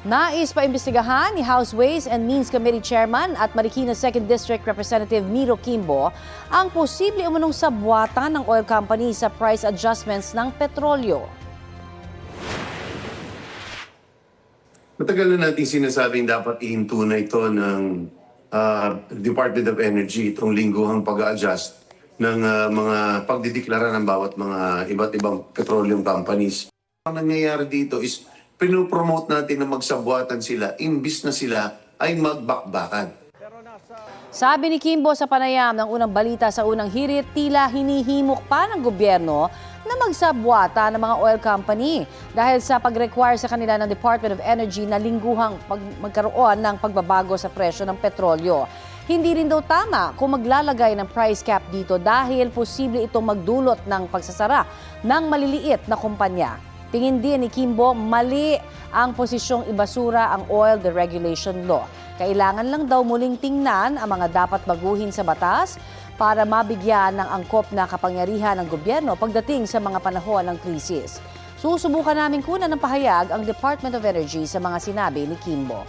Nais paimbestigahan ni House Ways and Means Committee Chairman at Marikina 2nd District Representative Miro Quimbo ang posible umunong sabwatan ng oil company sa price adjustments ng petrolyo. Matagal na natin sinasabing dapat ihinto na ito ng Department of Energy itong lingguhang pag-a-adjust ng mga pagdideklara ng bawat mga iba't ibang petroleum companies. Ang nangyayari dito is pinopromote natin na magsabwatan sila imbis na sila ay magbakbakan. Sabi ni Quimbo sa panayam ng unang balita sa unang hirit, tila hinihimok pa ng gobyerno na magsabwata ng mga oil company dahil sa pag-require sa kanila ng Department of Energy na lingguhang magkaroon ng pagbabago sa presyo ng petrolyo. Hindi rin daw tama kung maglalagay ng price cap dito dahil posible itong magdulot ng pagsasara ng maliliit na kumpanya. Tingin din ni Quimbo, mali ang posisyong ibasura ang Oil Deregulation Law. Kailangan lang daw muling tingnan ang mga dapat baguhin sa batas para mabigyan ng angkop na kapangyarihan ng gobyerno pagdating sa mga panahon ng krisis. Susubukan namin kunan ng pahayag ang Department of Energy sa mga sinabi ni Quimbo.